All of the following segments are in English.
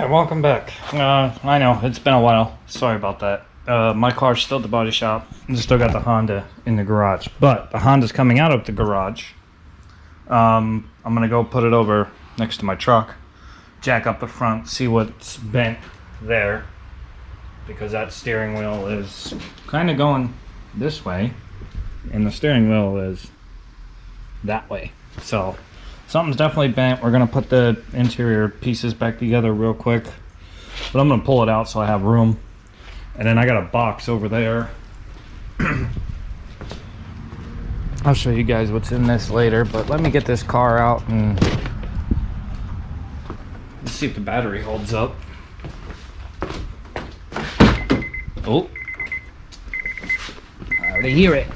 welcome back. I know, it's been a while. Sorry about that. My car's still at the body shop. I still got the Honda in the garage. But the Honda's coming out of the garage. I'm going to go put it over next to my truck. Jack up the front, see what's bent there. Because that steering wheel is kind of going this way. And the steering wheel is that way. So something's definitely bent. We're going to put the interior pieces back together real quick. But I'm going to pull it out so I have room. And then I got a box over there. I'll show you guys what's in this later. But let me get this car out and let's see if the battery holds up. Oh, I already hear it.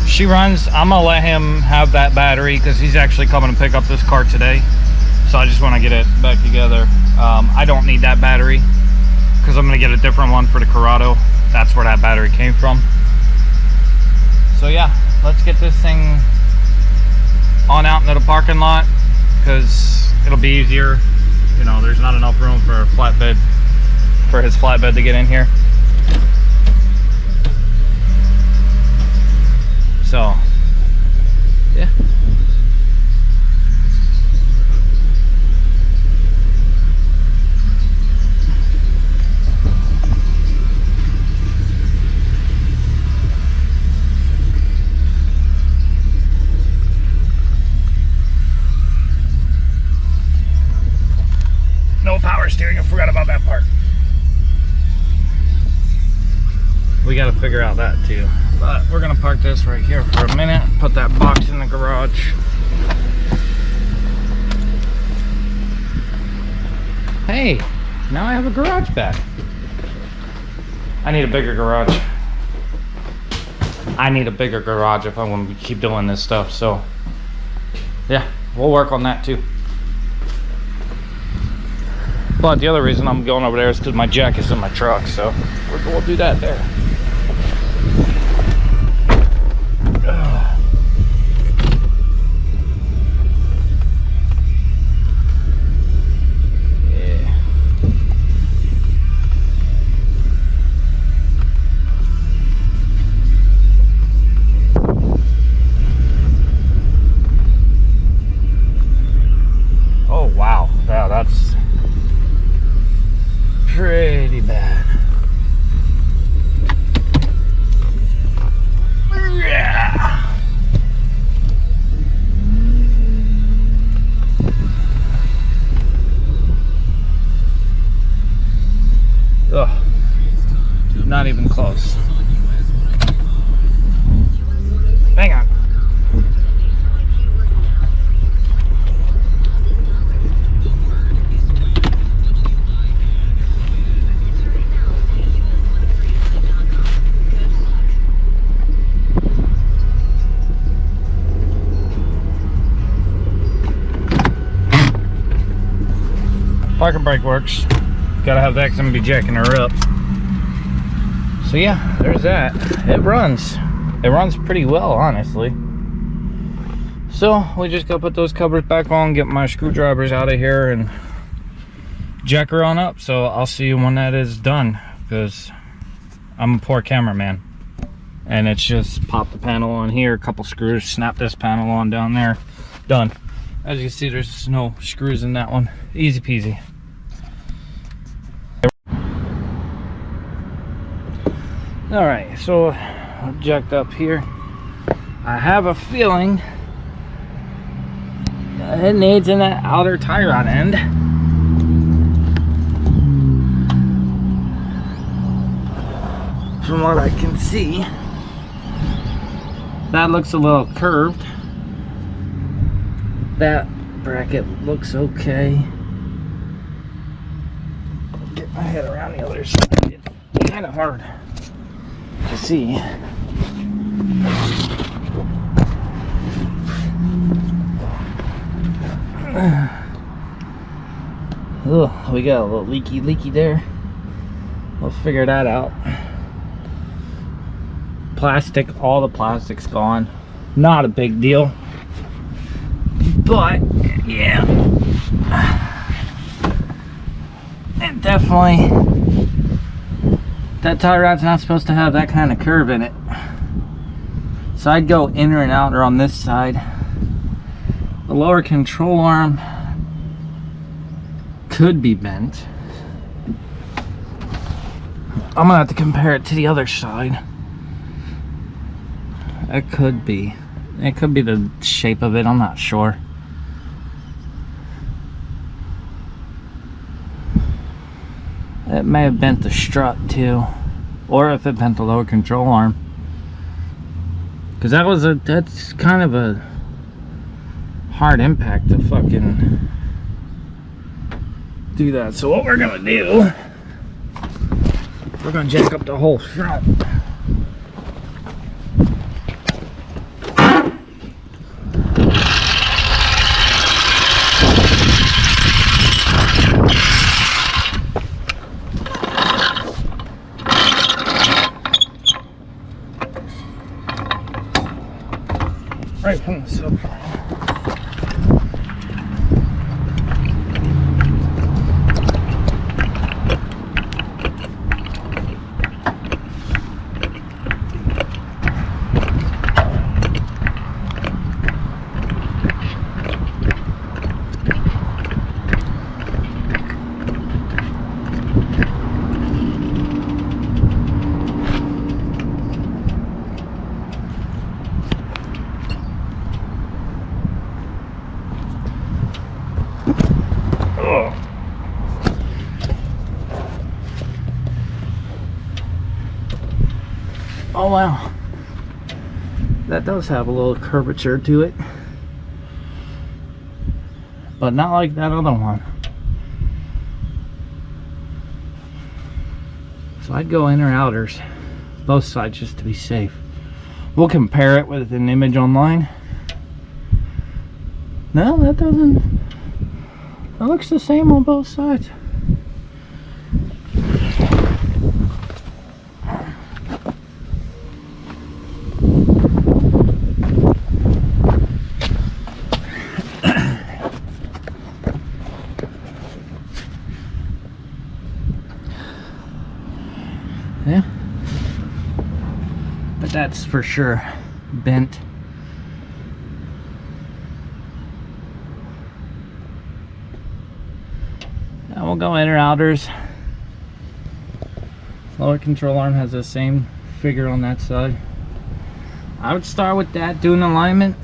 She runs. I'm gonna let him have that battery because he's actually coming to pick up this car today, so I just want to get it back together. I don't need that battery because I'm gonna get a different one for the Corrado. That's where that battery came from. So yeah, let's get this thing on out into the parking lot because it'll be easier. You know, there's not enough room for a flatbed, for his flatbed to get in here. So, yeah. No power steering, I forgot about that part. We got to figure out that too. But we're gonna park this right here for a minute, put that box in the garage. Hey, now I have a garage back. I need a bigger garage. I need a bigger garage if I want to keep doing this stuff. So yeah, we'll work on that too. But the other reason I'm going over there is because my jack is in my truck, so we'll do that there. That's pretty bad. Yeah. Ugh. Not even close. Hang on. Parking brake works. Gotta have that because I'm gonna be jacking her up. So yeah, there's that. It runs. It runs pretty well, honestly. So we just gotta put those covers back on, get my screwdrivers out of here, and jack her on up. So I'll see you when that is done, because I'm a poor cameraman. And it's just pop the panel on here, a couple screws, snap this panel on down there, done. As you can see, there's no screws in that one. Easy peasy. Alright, so I'm jacked up here. I have a feeling it needs an outer tie rod end. From what I can see, that looks a little curved. That bracket looks okay. Get my head around the other side. It's kind of hard to see. Oh, we got a little leaky there. we'll figure that out. Plastic, all the plastic's gone. Not a big deal, but yeah, it definitely, that tie rod's not supposed to have that kind of curve in it. So I'd go inner and outer on this side. The lower control arm could be bent. I'm gonna have to compare it to the other side. It could be the shape of it, I'm not sure. It may have bent the strut too, or if it bent the lower control arm, because that's kind of a hard impact to fucking do that. So what we're gonna do, we're gonna jack up the whole front. Right from the subframe. Oh wow, that does have a little curvature to it, but not like that other one. So I'd go inner outers, both sides, just to be safe. We'll compare it with an image online. No, that doesn't, it looks the same on both sides. Yeah, but that's for sure bent. Now we'll go inner outers. Lower control arm has the same figure on that side. I would start with that, do an alignment,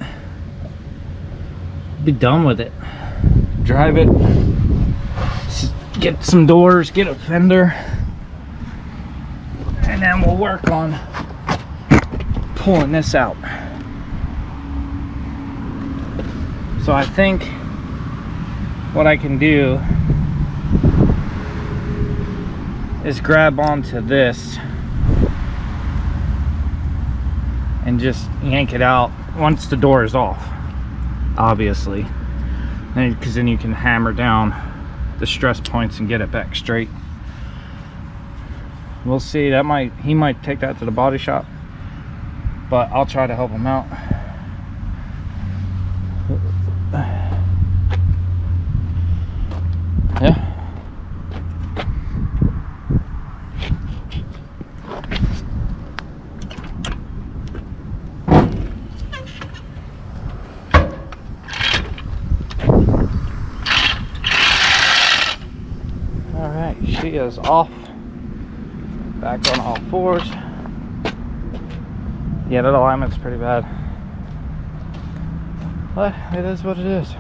be done with it. Drive it, get some doors, get a fender, and then we'll work on pulling this out. So I think what I can do is grab onto this and just yank it out once the door is off, obviously, because then you can hammer down the stress points and get it back straight. We'll see. He might take that to the body shop, but I'll try to help him out. Yeah. All right, she is off. Back on all fours. Yeah, that alignment's pretty bad, but it is what it is.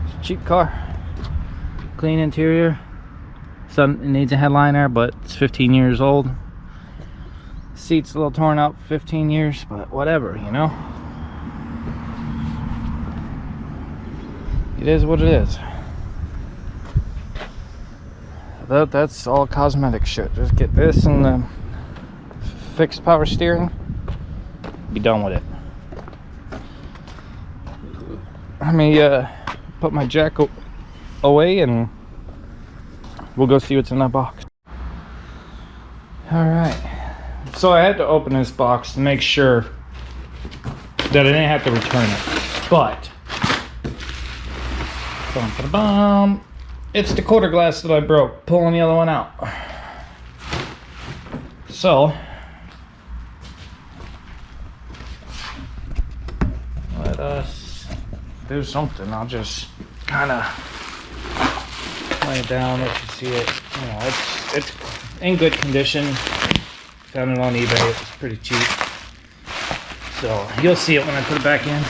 It's a cheap car, clean interior. It needs a headliner, but it's 15 years old. Seat's a little torn up, 15 years, but whatever, you know. It is what it is. That's all cosmetic shit. Just get this and the fixed power steering, be done with it. Let me put my jack away and we'll go see what's in that box. All right. So I had to open this box to make sure that I didn't have to return it. But it's the quarter glass that I broke. Pulling the other one out. So let us do something. I'll just kind of lay it down. Let you see it. You know, it's in good condition. Found it on eBay. It's pretty cheap. So you'll see it when I put it back in.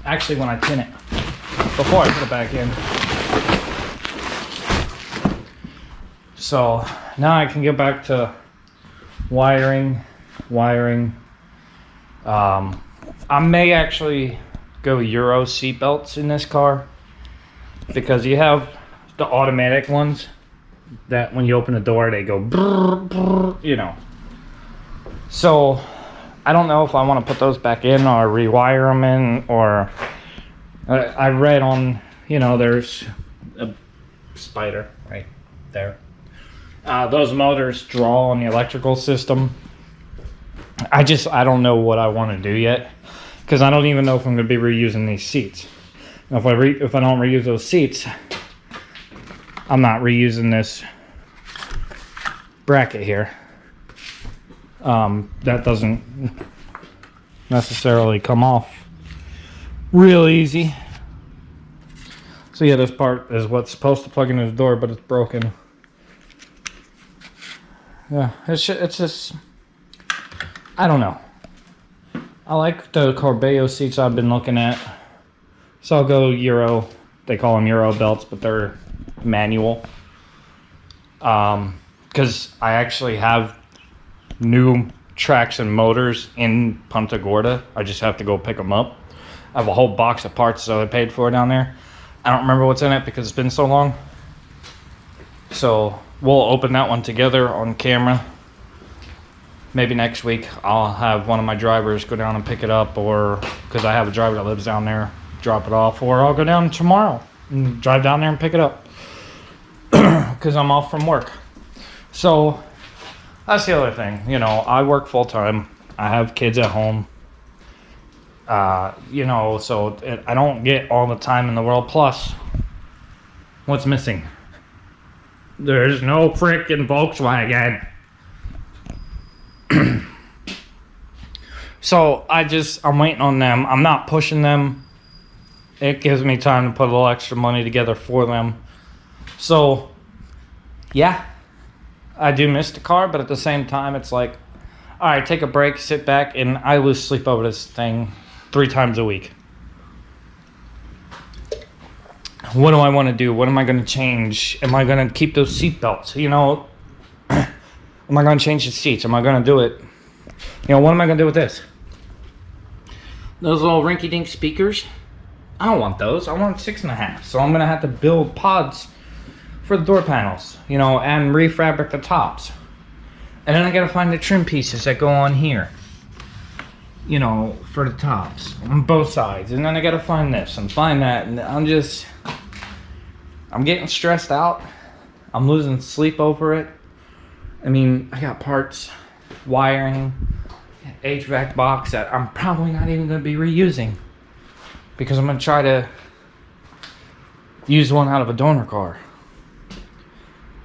Actually, when I tin it. Before I put it back in. So now I can get back to wiring. I may actually go Euro seat belts in this car, because you have the automatic ones that when you open the door they go brrr, brrr, you know. So I don't know if I want to put those back in or rewire them in, or I read on, you know, there's a spider right there. Those motors draw on the electrical system. I don't know what I want to do yet, because I don't even know if I'm going to be reusing these seats. Now, if I don't reuse those seats, I'm not reusing this bracket here. That doesn't necessarily come off real easy. So yeah, this part is what's supposed to plug into the door, but it's broken. Yeah, it's just, I don't know. I like the Corbeo seats I've been looking at. So I'll go Euro. They call them Euro belts, but they're manual. Because I actually have new traction motors in Punta Gorda. I just have to go pick them up. I have a whole box of parts that I paid for down there. I don't remember what's in it because it's been so long. So we'll open that one together on camera. Maybe next week I'll have one of my drivers go down and pick it up, or because I have a driver that lives down there, drop it off, or I'll go down tomorrow and drive down there and pick it up because I'm off from work. So that's the other thing. You know, I work full time. I have kids at home. You know, so I don't get all the time in the world. Plus, what's missing? There's no freaking Volkswagen. So I'm waiting on them. I'm not pushing them. It gives me time to put a little extra money together for them. So, yeah, I do miss the car, but at the same time, it's like, all right, take a break, sit back, and I lose sleep over this thing 3 times a week. What do I want to do? What am I going to change? Am I going to keep those seat belts? You know, am I going to change the seats? Am I going to do it? You know, what am I going to do with this? Those little rinky-dink speakers? I don't want those. I want 6.5. So I'm going to have to build pods for the door panels, you know, and refabric the tops. And then I got to find the trim pieces that go on here, you know, for the tops on both sides. And then I got to find this and find that. And I'm getting stressed out. I'm losing sleep over it. I mean, I got parts, wiring, HVAC box that I'm probably not even going to be reusing, because I'm going to try to use one out of a donor car,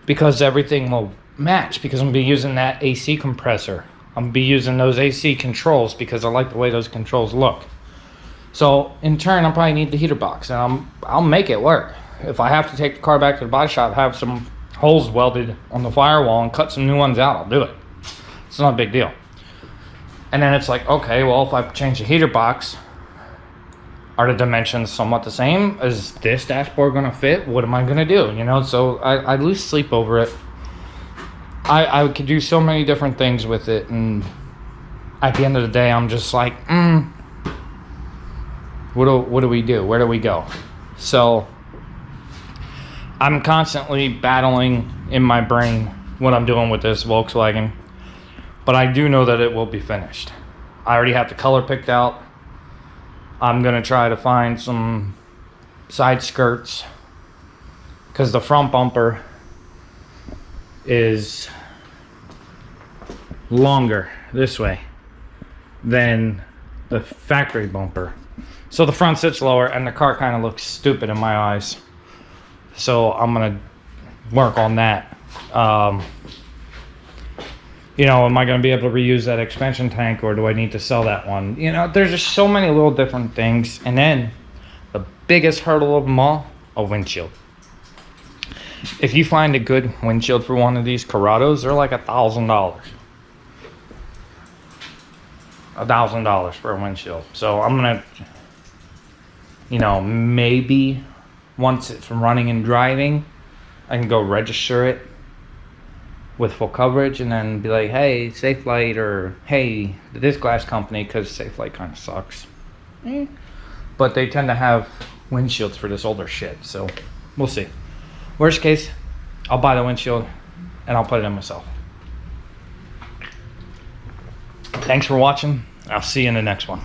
because everything will match, because I'm going to be using that AC compressor. I'm going to be using those AC controls because I like the way those controls look. So in turn, I'll probably need the heater box, and I'll make it work. If I have to take the car back to the body shop, have some holes welded on the firewall and cut some new ones out, I'll do it. It's not a big deal. And then it's like, okay, well, if I change the heater box, are the dimensions somewhat the same? Is this dashboard gonna fit? What am I gonna do? You know, so I lose sleep over it. I could do so many different things with it, and at the end of the day, I'm just like, what do we do? Where do we go? So I'm constantly battling in my brain what I'm doing with this Volkswagen, but I do know that it will be finished. I already have the color picked out. I'm gonna try to find some side skirts, because the front bumper is longer this way than the factory bumper. So the front sits lower and the car kind of looks stupid in my eyes. So I'm gonna work on that. You know, am I gonna be able to reuse that expansion tank, or do I need to sell that one? You know, there's just so many little different things. And then the biggest hurdle of them all, a windshield. If you find a good windshield for one of these Corrados, they're like $1,000. $1,000 for a windshield. So I'm gonna, you know, maybe once it's running and driving, I can go register it with full coverage and then be like, hey, Safelite, or hey, this glass company, because Safelite kind of sucks. But they tend to have windshields for this older shit, so we'll see. Worst case, I'll buy the windshield and I'll put it in myself. Thanks for watching. I'll see you in the next one.